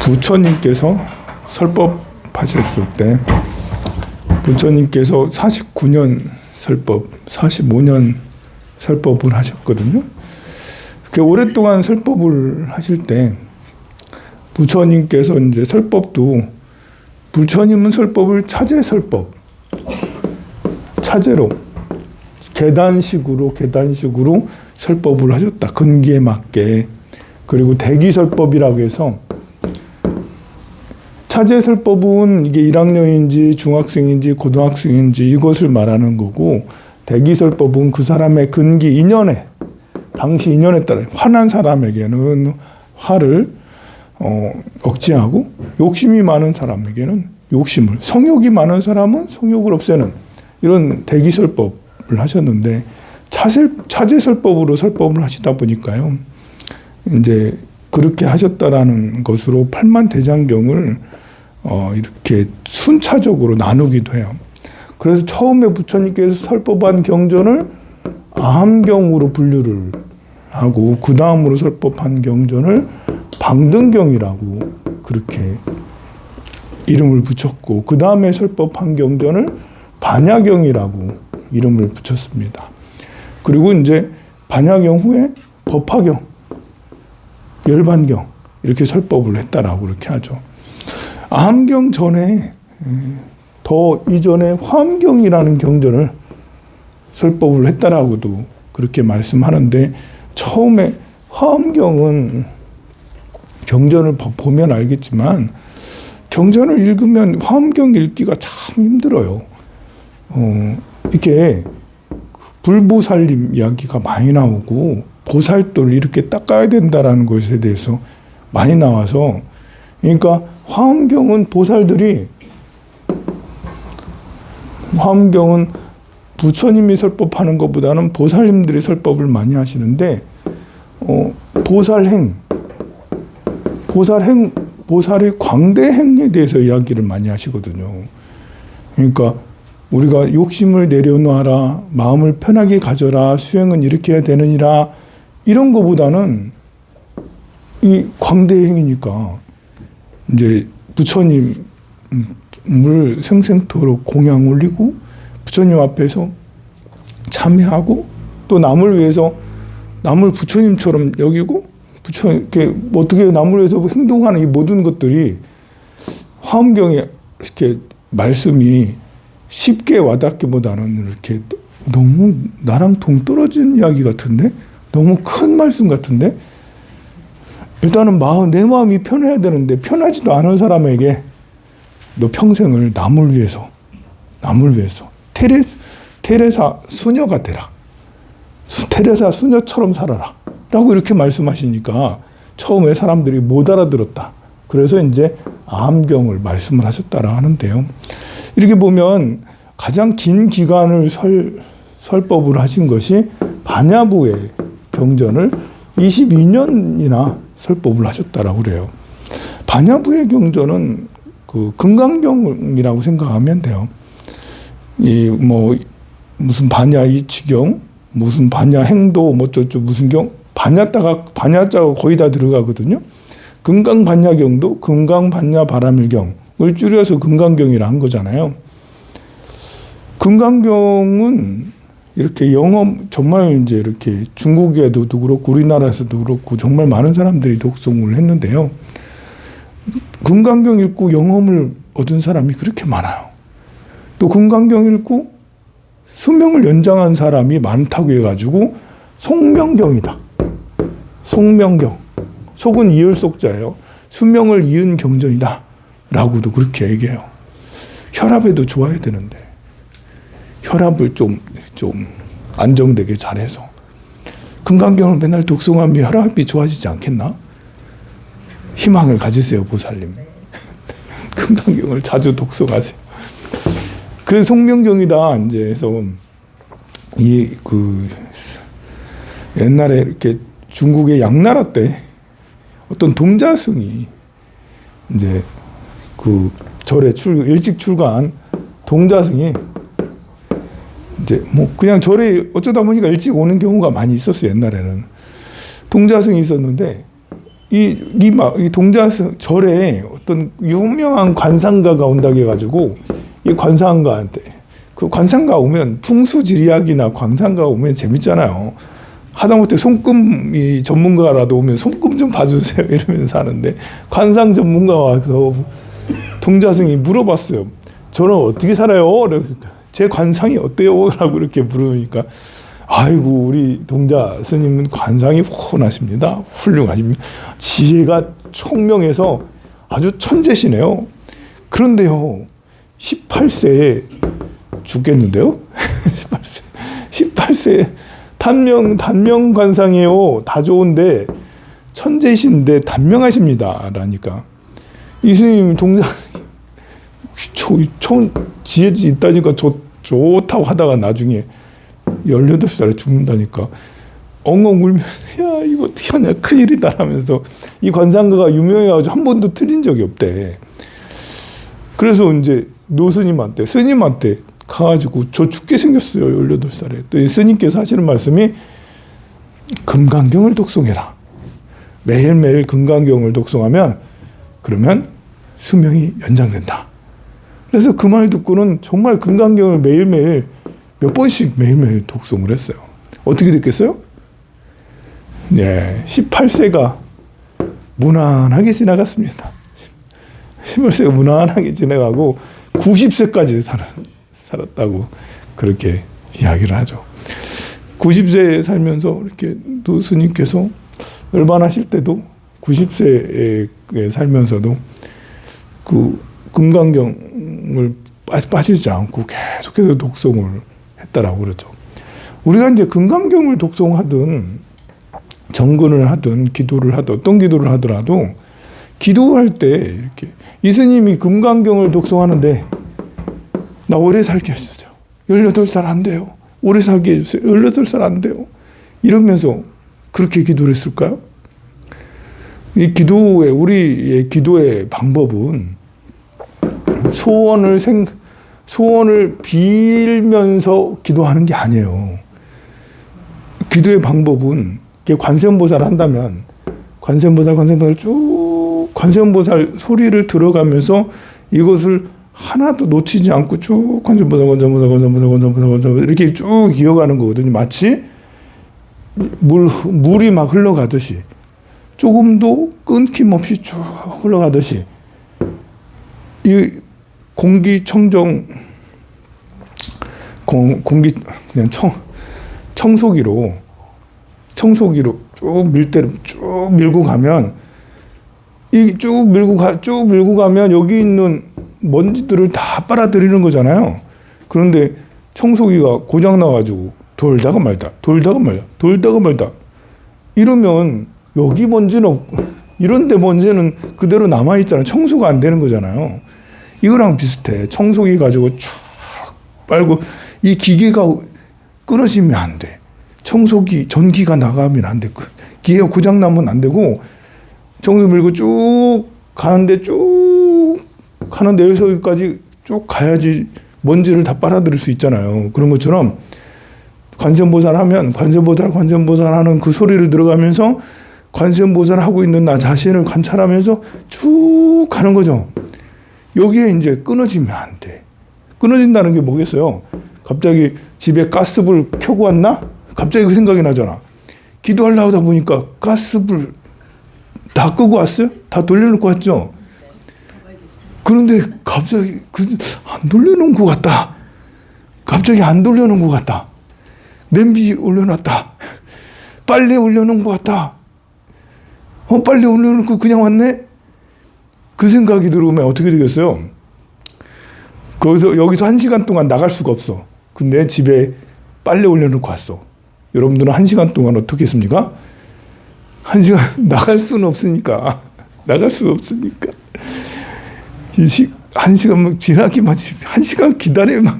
부처님께서 설법하셨을 때 부처님께서 49년 설법, 45년 설법을 하셨거든요. 그렇게 오랫동안 설법을 하실 때 부처님께서 이제 설법도 부처님은 설법을 차제 설법, 차제로 계단식으로 설법을 하셨다. 근기에 맞게. 그리고 대기설법이라고 해서 차제설법은 이게 1학년인지 중학생인지 고등학생인지 이것을 말하는 거고, 대기설법은 그 사람의 근기 인연에, 당시 인연에 따라 화난 사람에게는 화를 억제하고, 욕심이 많은 사람에게는 욕심을, 성욕이 많은 사람은 성욕을 없애는 이런 대기설법을 하셨는데, 차제설법으로 설법을 하시다 보니까요, 이제 그렇게 하셨다라는 것으로 팔만대장경을 이렇게 순차적으로 나누기도 해요. 그래서 처음에 부처님께서 설법한 경전을 아함경으로 분류를 하고, 그 다음으로 설법한 경전을 방등경이라고 그렇게 이름을 붙였고, 그 다음에 설법한 경전을 반야경이라고 이름을 붙였습니다. 그리고 이제 반야경 후에 법화경, 열반경 이렇게 설법을 했다라고 그렇게 하죠. 아함경 전에 더 이전에 화엄경이라는 경전을 설법을 했다라고도 그렇게 말씀하는데, 처음에 화엄경은 경전을 보면 알겠지만 경전을 읽으면 화엄경 읽기가 참 힘들어요. 이게 불보살님 이야기가 많이 나오고 보살도를 이렇게 닦아야 된다라는 것에 대해서 많이 나와서, 그러니까 화엄경은 화엄경은 부처님이 설법하는 것보다는 보살님들이 설법을 많이 하시는데, 보살의 광대행에 대해서 이야기를 많이 하시거든요. 그러니까 우리가 욕심을 내려놓아라, 마음을 편하게 가져라, 수행은 이렇게 해야 되느니라, 이런 것보다는 이 광대행이니까 이제 부처님을 생생토록 공양 올리고 부처님 앞에서 참회하고, 또 남을 위해서 남을 부처님처럼 여기고, 부처님께 어떻게 남을 위해서 행동하는 이 모든 것들이 화엄경에 이렇게 말씀이 쉽게 와닿기보다는 이렇게 너무 나랑 동떨어진 이야기 같은데, 너무 큰 말씀 같은데, 일단은 내 마음이 편해야 되는데 편하지도 않은 사람에게 너 평생을 남을 위해서 테레사 수녀가 되라, 테레사 수녀처럼 살아라 라고 이렇게 말씀하시니까 처음에 사람들이 못 알아들었다. 그래서 이제 아함경을 말씀을 하셨다라 하는데요. 이렇게 보면 가장 긴 기간을 설법을 하신 것이 반야부의 경전을 22년이나 설법을 하셨다라고 그래요. 반야부의 경전은 그 금강경이라고 생각하면 돼요. 무슨 반야 이치경, 무슨 반야 행도, 무슨 경, 반야자가 거의 다 들어가거든요. 금강반야경도 금강반야바라밀경을 줄여서 금강경이라 한 거잖아요. 금강경은 이렇게 정말 이제 이렇게 중국에도 그렇고 우리나라에서도 그렇고 정말 많은 사람들이 독송을 했는데요. 금강경 읽고 영험을 얻은 사람이 그렇게 많아요. 또 금강경 읽고 수명을 연장한 사람이 많다고 해가지고 속명경이다. 속명경. 속은 이을 속자예요. 수명을 이은 경전이다 라고도 그렇게 얘기해요. 혈압에도 좋아야 되는데 혈압을 좀 안정되게 잘해서 금강경을 맨날 독송하면 혈압이 좋아지지 않겠나? 희망을 가지세요, 보살님. 금강경을 자주 독송하세요. 그래서 속명경이다 이제 해서 옛날에 이렇게 중국의 양나라 때 어떤 동자승이 이제 그 절에 일찍 출가한 동자승이 이제 그냥 절에 어쩌다 보니까 일찍 오는 경우가 많이 있었어요. 옛날에는 동자승이 있었는데 이 동자절에 어떤 유명한 관상가가 온다고 해가지고 이 관상가한테 그 관상가 오면 풍수지리학이나 관상가 오면 재밌잖아요. 하다못해 손금 전문가라도 오면 손금 좀 봐주세요 이러면서 하는데 관상 전문가 와서 동자승이 물어봤어요. 저는 어떻게 살아요? 제 관상이 어때요? 라고 이렇게 물으니까 아이고 우리 동자 스님은 관상이 훤하십니다. 훌륭하십니다. 지혜가 총명해서 아주 천재시네요. 그런데요 18세에 죽겠는데요? 18세 단명 관상이에요. 다 좋은데 천재이신데 단명하십니다. 라니까 이 스님 동자 지혜 있다니까 좋다고 하다가 나중에 18살에 죽는다니까 엉엉 울면서 야 이거 어떻게 하냐 큰일이다 하면서 이 관상가가 유명해가지고 한 번도 틀린 적이 없대. 그래서 이제 스님한테 가가지고 저 죽게 생겼어요 18살에. 또 이 스님께서 하시는 말씀이 금강경을 독송해라. 매일매일 금강경을 독송하면 그러면 수명이 연장된다. 그래서 그 말 듣고는 정말 금강경을 매일매일 몇 번씩 매일매일 독송을 했어요. 어떻게 됐겠어요? 예, 18세가 무난하게 지나갔습니다. 18세가 무난하게 지나가고 90세까지 살았다고 그렇게 이야기를 하죠. 90세에 살면서 이렇게 스님께서 열반하실 때도 90세에 살면서도 그 금강경을 빠지지 않고 계속해서 독송을 했다라고 그러죠. 우리가 이제 금강경을 독송하든 정근을 하든 기도를 하든 어떤 기도를 하더라도 기도할 때 이렇게 이 스님이 금강경을 독송하는데 나 오래 살게 해주세요. 18살 안 돼요. 오래 살게 해주세요. 18살 안 돼요. 이러면서 그렇게 기도를 했을까요? 우리의 기도의 방법은 소원을 빌면서 기도하는 게 아니에요. 기도의 방법은 관세음보살 한다면 관세음보살 쭉 관세음보살 소리를 들어가면서 이것을 하나도 놓치지 않고 쭉 관세음보살 이렇게 쭉 이어가는 거거든요. 마치 물이 막 흘러가듯이 조금도 끊김없이 쭉 흘러가듯이 이 공기청정 공기 그냥 청소기로 쭉 밀고 가면 쭉 밀고 가면 여기 있는 먼지들을 다 빨아들이는 거잖아요. 그런데 청소기가 고장 나가지고 돌다가 말다 이러면 여기 먼지는 이런데 먼지는 그대로 남아 있잖아요. 청소가 안 되는 거잖아요. 이거랑 비슷해. 청소기 가지고 쭉 빨고 이 기계가 끊어지면 안 돼. 청소기 전기가 나가면 안 돼. 기계가 고장 나면 안 되고 청소 밀고 쭉 가는데 여기서까지 쭉 가야지 먼지를 다 빨아들일 수 있잖아요. 그런 것처럼 관세음보살 하면 관세음보살 하는 그 소리를 들어가면서 관세음보살 하고 있는 나 자신을 관찰하면서 쭉 가는 거죠. 여기에 이제 끊어지면 안 돼. 끊어진다는 게 뭐겠어요? 갑자기 집에 가스불 켜고 왔나? 갑자기 그 생각이 나잖아. 기도하려고 하다 보니까 가스불 다 끄고 왔어요? 다 돌려놓고 왔죠? 그런데 갑자기 안 돌려놓은 것 같다. 갑자기 안 돌려놓은 것 같다. 냄비 올려놨다. 빨래 올려놓은 것 같다. 빨래 올려놓고 그냥 왔네? 그 생각이 들어오면 어떻게 되겠어요? 여기서 1시간 동안 나갈 수가 없어. 근데 집에 빨래 올려놓고 왔어. 여러분들은 1시간 동안 어떻게 했습니까? 1시간 나갈 수는 없으니까. 1시간 지나기만 1시간 기다리면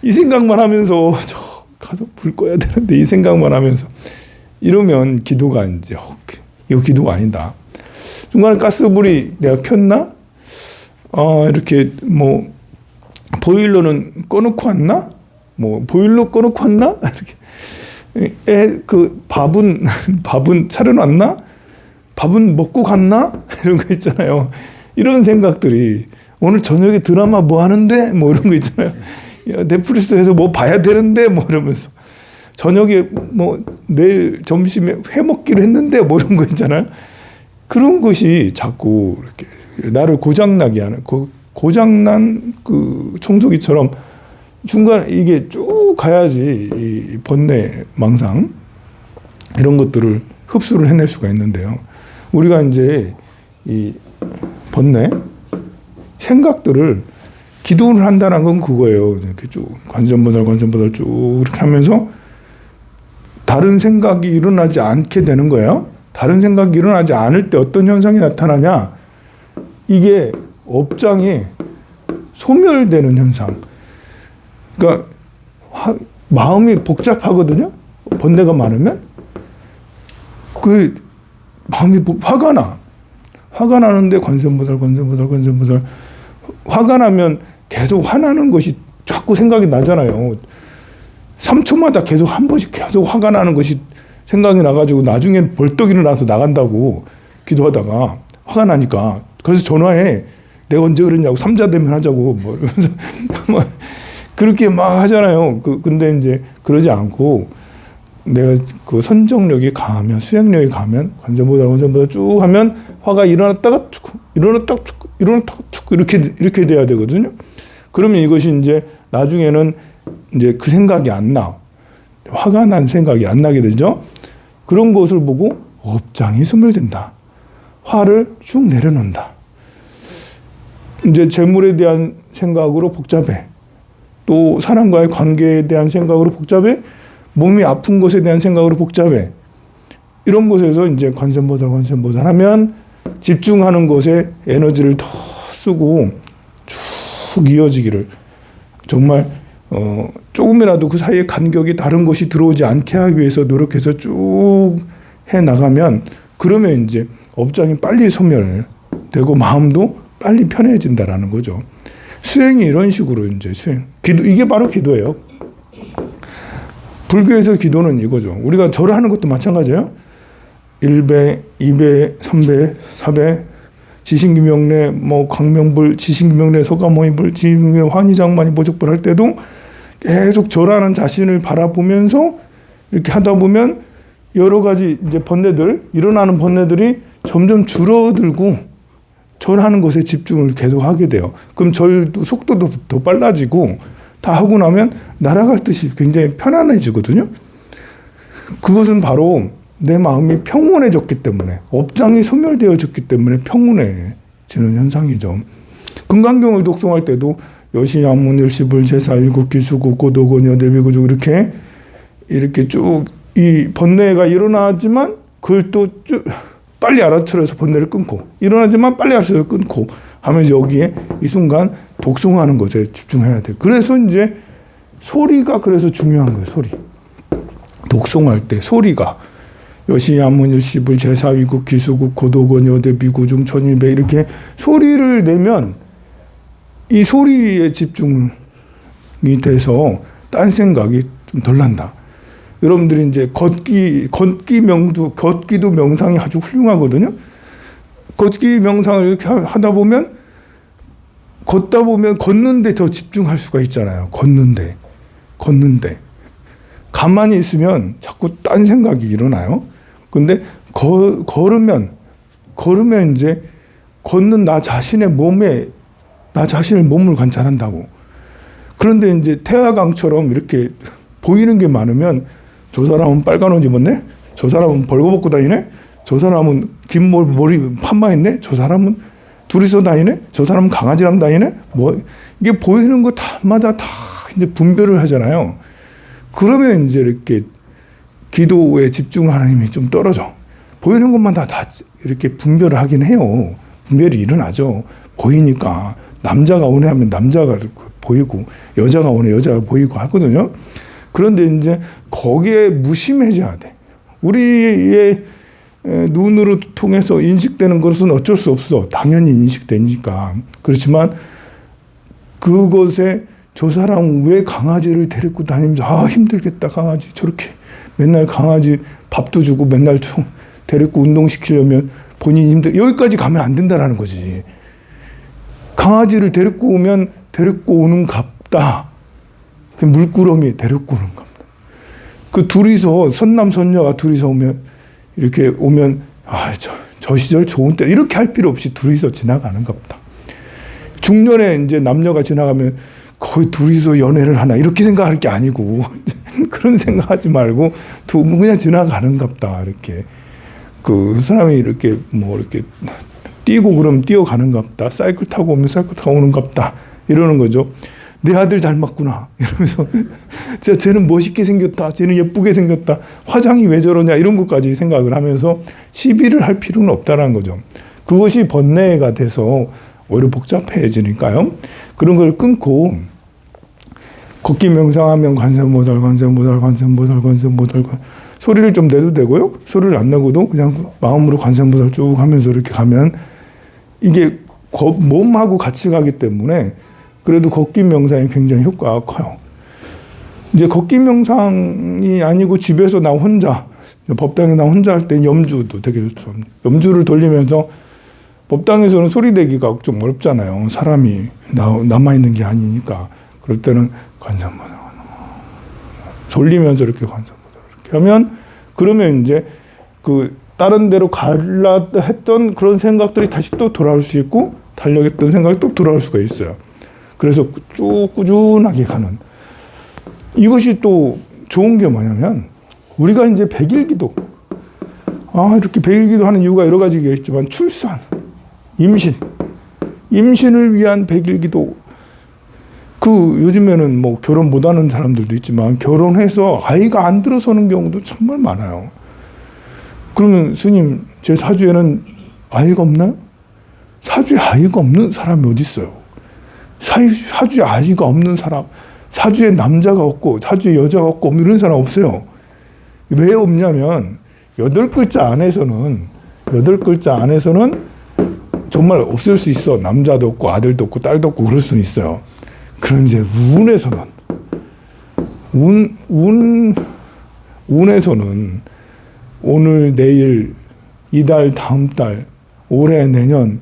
이 생각만 하면서 저 가서 불 꺼야 되는데 이 생각만 하면서 이러면 기도가 이제 이거 기도가 아니다. 중간에 가스불이 내가 켰나? 이렇게 보일러는 꺼놓고 왔나? 보일러 꺼놓고 왔나? 이렇게 그 밥은 차려놨나? 밥은 먹고 갔나? 이런 거 있잖아요. 이런 생각들이 오늘 저녁에 드라마 뭐 하는데? 뭐 이런 거 있잖아요. 넷플릭스에서 뭐 봐야 되는데? 뭐 이러면서 저녁에 뭐 내일 점심에 회 먹기로 했는데? 뭐 이런 거 있잖아요. 그런 것이 자꾸 이렇게 나를 고장나게 하는 고장난 그 청소기처럼 중간에 이게 쭉 가야지 이 번뇌, 망상 이런 것들을 흡수를 해낼 수가 있는데요. 우리가 이제 이 번뇌 생각들을 기도를 한다는 건 그거예요. 이렇게 쭉 관세음보살 쭉 이렇게 하면서 다른 생각이 일어나지 않게 되는 거예요. 다른 생각이 일어나지 않을 때 어떤 현상이 나타나냐? 이게 업장이 소멸되는 현상. 그러니까 마음이 복잡하거든요. 번뇌가 많으면 그 마음이 화가 나. 화가 나는데 관세음보살 화가 나면 계속 화나는 것이 자꾸 생각이 나잖아요. 3초마다 계속 한 번씩 계속 화가 나는 것이 생각이 나가지고 나중엔 벌떡 일어나서 나간다고 기도하다가 화가 나니까 그래서 전화해. 내가 언제 그랬냐고 삼자대면 하자고 뭐 이러면서 그렇게 막 하잖아요. 근데 이제 그러지 않고 내가 그 선정력이 강하면 수행력이 강하면 관세음보살 쭉 하면 화가 일어났다가 툭 이렇게 돼야 되거든요. 그러면 이것이 이제 나중에는 이제 그 생각이 안 나. 화가 난 생각이 안 나게 되죠. 그런 것을 보고 업장이 소멸된다. 화를 쭉 내려놓는다. 이제 재물에 대한 생각으로 복잡해. 또 사람과의 관계에 대한 생각으로 복잡해. 몸이 아픈 것에 대한 생각으로 복잡해. 이런 곳에서 이제 관세음보살 하면 집중하는 것에 에너지를 더 쓰고 쭉 이어지기를 정말 조금이라도 그 사이에 간격이 다른 것이 들어오지 않게 하기 위해서 노력해서 쭉 해 나가면 그러면 이제 업장이 빨리 소멸되고 마음도 빨리 편해진다라는 거죠. 수행이 이런 식으로 이제 기도 이게 바로 기도예요. 불교에서 기도는 이거죠. 우리가 절을 하는 것도 마찬가지예요. 1배, 2배, 3배, 4배, 지신기명례, 뭐 광명불, 지신기명례, 소가모니불, 지신기명례, 환희장만이 보적불 할 때도 계속 절하는 자신을 바라보면서 이렇게 하다 보면 여러 가지 이제 번뇌들, 일어나는 번뇌들이 점점 줄어들고 절하는 것에 집중을 계속 하게 돼요. 그럼 절도 속도도 더 빨라지고 다 하고 나면 날아갈 듯이 굉장히 편안해지거든요. 그것은 바로 내 마음이 평온해졌기 때문에 업장이 소멸되어졌기 때문에 평온해지는 현상이죠. 금강경을 독송할 때도 여시양문 일시불 제사 일국 기수국 고도곤 여대비구juk 이렇게 쭉 이 번뇌가 일어나지만 그걸 또 쭉 빨리 알아차려서 번뇌를 끊고 일어나지만 빨리 알아차려서 끊고 하면서 여기에 이 순간 독송하는 것에 집중해야 돼요. 그래서 이제 소리가 그래서 중요한 거예요. 소리. 독송할 때 소리가 여시양문 일시불 제사 위국 기수국 고도곤 여대 비구중 천일배 이렇게 소리를 내면 이 소리에 집중이 돼서 딴 생각이 좀 덜 난다. 여러분들이 이제 걷기도 명상이 아주 훌륭하거든요. 걷기 명상을 이렇게 하다 보면 걷다 보면 걷는데 더 집중할 수가 있잖아요. 걷는데 가만히 있으면 자꾸 딴 생각이 일어나요. 근데 걸으면 이제 걷는 나 자신의 몸을 관찰한다고. 그런데 이제 태화강처럼 이렇게 보이는 게 많으면 저 사람은 빨간 옷 입었네? 저 사람은 벌거벗고 다니네? 저 사람은 긴 머리 판마했네? 저 사람은 둘이서 다니네? 저 사람은 강아지랑 다니네? 뭐 이게 보이는 것마다 다 이제 분별을 하잖아요. 그러면 이제 이렇게 기도에 집중하는 힘이 좀 떨어져. 보이는 것만 다 이렇게 분별을 하긴 해요. 분별이 일어나죠. 보이니까 남자가 오네 하면 남자가 보이고 여자가 오네 여자가 보이고 하거든요. 그런데 이제 거기에 무심해져야 돼. 우리의 눈으로 통해서 인식되는 것은 어쩔 수 없어. 당연히 인식되니까. 그렇지만 그것에 저 사람 왜 강아지를 데리고 다니면서 힘들겠다 강아지 저렇게 맨날 강아지 밥도 주고 맨날 데리고 운동시키려면 본인이 여기까지 가면 안 된다라는 거지. 강아지를 데리고 오면 데리고 오는 갑다. 그 물끄러미 데리고 오는 갑다. 그 둘이서 선남선녀가 둘이서 오면 이렇게 오면 저 시절 좋은 때 이렇게 할 필요 없이 둘이서 지나가는 갑다. 중년에 이제 남녀가 지나가면 거의 둘이서 연애를 하나 이렇게 생각할 게 아니고 그런 생각하지 말고 그냥 지나가는 갑다. 이렇게 그 사람이 이렇게 뭐 이렇게 뛰고 그러면 뛰어가는 갑다. 사이클 타고 오면 사이클 타고 오는 갑다. 이러는 거죠. 내 아들 닮았구나 이러면서 쟤는 멋있게 생겼다. 쟤는 예쁘게 생겼다. 화장이 왜 저러냐 이런 것까지 생각을 하면서 시비를 할 필요는 없다는 거죠. 그것이 번뇌가 돼서 오히려 복잡해지니까요. 그런 걸 끊고 걷기 명상하면 관세음보살 소리를 좀 내도 되고요. 소리를 안 내고도 그냥 마음으로 관세음보살 쭉 하면서 이렇게 가면 이게 몸하고 같이 가기 때문에 그래도 걷기 명상이 굉장히 효과가 커요. 이제 걷기 명상이 아니고 집에서 나 혼자, 법당에 나 혼자 할 때 염주도 되게 좋죠. 염주를 돌리면서 법당에서는 소리 내기가 좀 어렵잖아요. 사람이 남아있는 게 아니니까. 그럴 때는 관세음보살 돌리면서 이렇게 관세음보살 이렇게 하면 그러면 이제 그 다른 데로 갈라 했던 그런 생각들이 다시 또 돌아올 수 있고 달려있던 생각이 또 돌아올 수가 있어요. 그래서 쭉 꾸준하게 가는. 이것이 또 좋은 게 뭐냐면 우리가 이제 백일기도 이렇게 백일기도 하는 이유가 여러 가지가 있지만 출산, 임신을 위한 백일기도 요즘에는 뭐 결혼 못하는 사람들도 있지만 결혼해서 아이가 안 들어서는 경우도 정말 많아요. 그러면 스님 제 사주에는 아이가 없나요? 사주에 아이가 없는 사람이 어디 있어요? 사주에 아이가 없는 사람, 사주에 남자가 없고 사주에 여자가 없고 이런 사람 없어요. 왜 없냐면 8글자 안에서는 정말 없을 수 있어. 남자도 없고 아들도 없고 딸도 없고 그럴 수는 있어요. 그런 이제 운에서는 오늘 내일 이달 다음 달 올해 내년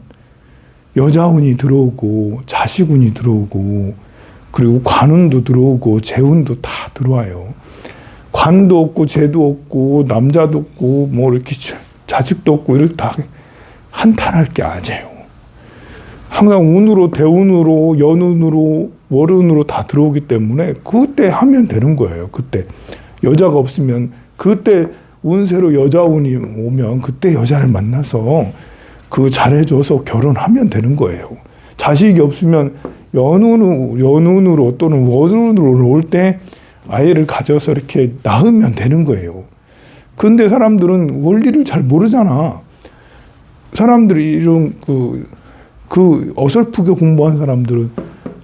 여자운이 들어오고 자식운이 들어오고 그리고 관운도 들어오고 재운도 다 들어와요. 관도 없고 재도 없고 남자도 없고 뭐 이렇게 자식도 없고 이렇게 다 한탄할 게 아니에요. 항상 운으로 대운으로 연운으로 월운으로 다 들어오기 때문에 그때 하면 되는 거예요. 그때 여자가 없으면 그때 운세로 여자운이 오면 그때 여자를 만나서 잘해줘서 결혼하면 되는 거예요. 자식이 없으면 연운으로 또는 월운으로 올 때 아이를 가져서 이렇게 낳으면 되는 거예요. 근데 사람들은 원리를 잘 모르잖아. 사람들이 이런 어설프게 공부한 사람들은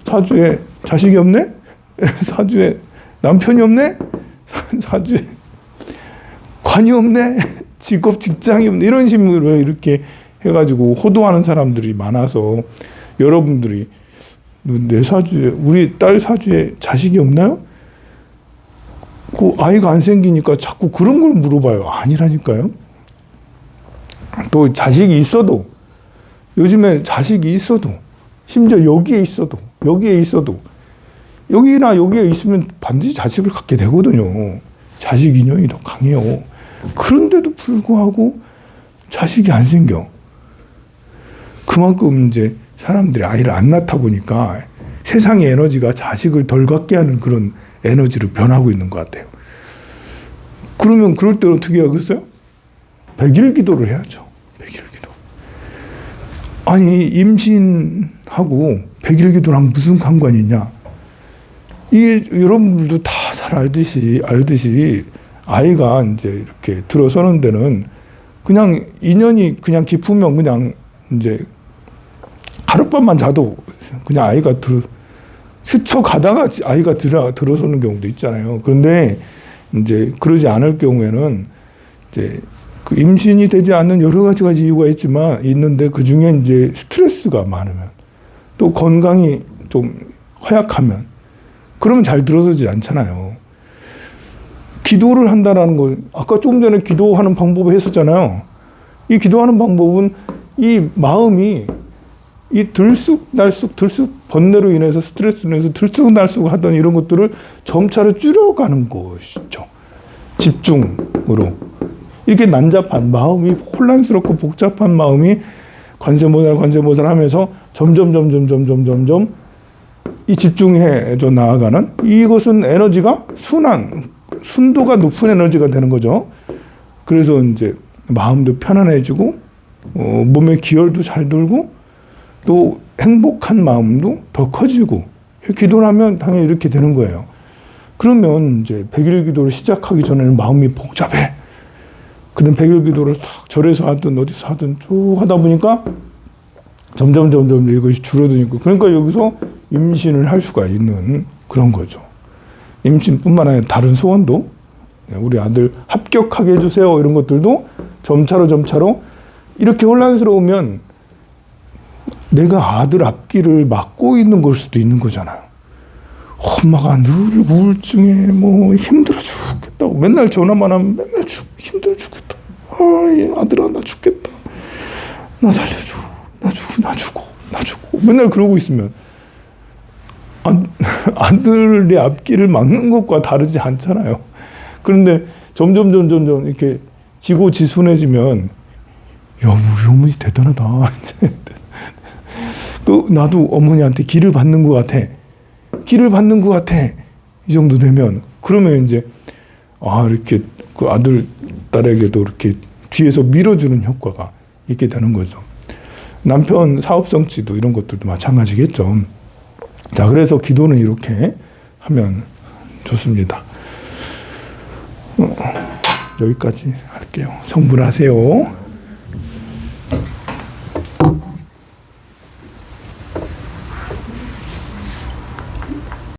사주에 자식이 없네? 사주에 남편이 없네? 사주에 관이 없네? 직업 직장이 없네? 이런 식으로 이렇게 해가지고 호도하는 사람들이 많아서 여러분들이 내 사주에 우리 딸 사주에 자식이 없나요? 그 아이가 안 생기니까 자꾸 그런 걸 물어봐요. 아니라니까요. 또 자식이 있어도 요즘에 자식이 있어도 심지어 여기에 있어도 여기나 여기에 있으면 반드시 자식을 갖게 되거든요. 자식 인연이 더 강해요. 그런데도 불구하고 자식이 안 생겨. 그만큼 이제 사람들이 아이를 안 낳다 보니까 세상의 에너지가 자식을 덜 갖게 하는 그런 에너지로 변하고 있는 것 같아요. 그러면 그럴 때 어떻게 하겠어요? 백일기도를 해야죠. 백일기도. 아니 임신하고 백일기도랑 무슨 상관이 있냐? 이게 여러분들도 다 잘 알듯이 아이가 이제 이렇게 들어서는 데는 그냥 인연이 그냥 깊으면 그냥 이제 하룻밤만 자도 그냥 아이가 스쳐가다가 아이가 들어서는 경우도 있잖아요. 그런데 이제 그러지 않을 경우에는 이제 그 임신이 되지 않는 여러 가지 이유가 있는데 그 중에 이제 스트레스가 많으면 또 건강이 좀 허약하면 그러면 잘 들어서지 않잖아요. 기도를 한다라는 거 아까 조금 전에 기도하는 방법을 했었잖아요. 이 기도하는 방법은 이 마음이 이 들쑥날쑥 번뇌로 인해서 스트레스로 인해서 들쑥날쑥 하던 이런 것들을 점차로 줄여가는 것이죠. 집중으로. 이렇게 난잡한 마음이 혼란스럽고 복잡한 마음이 관세모살 하면서 점점 이 집중해져 나아가는 이것은 에너지가 순도가 높은 에너지가 되는 거죠. 그래서 이제 마음도 편안해지고 몸의 기혈도 잘 돌고 또 행복한 마음도 더 커지고 기도를 하면 당연히 이렇게 되는 거예요. 그러면 이제 100일 기도를 시작하기 전에는 마음이 복잡해. 근데 100일 기도를 탁 절에서 하든 어디서 하든 쭉 하다 보니까 점점 이것이 줄어드니까 그러니까 여기서 임신을 할 수가 있는 그런 거죠. 임신뿐만 아니라 다른 소원도 우리 아들 합격하게 해주세요 이런 것들도 점차로 이렇게 혼란스러우면 내가 아들 앞길을 막고 있는 걸 수도 있는 거잖아요. 엄마가 늘 우울증에 뭐 힘들어 죽겠다고 맨날 전화만 하면 맨날 힘들어 죽겠다. 아들아 나 죽겠다. 나 살려줘. 나 죽어. 맨날 그러고 있으면 아들의 앞길을 막는 것과 다르지 않잖아요. 그런데 점점 이렇게 지고지순해지면 야, 우리 어머니 대단하다. 나도 어머니한테 길을 받는 것 같아. 이 정도 되면 그러면 이제 이렇게 그 아들 딸에게도 이렇게 뒤에서 밀어주는 효과가 있게 되는 거죠. 남편 사업 성취도 이런 것들도 마찬가지겠죠. 자, 그래서 기도는 이렇게 하면 좋습니다. 여기까지 할게요. 성불하세요.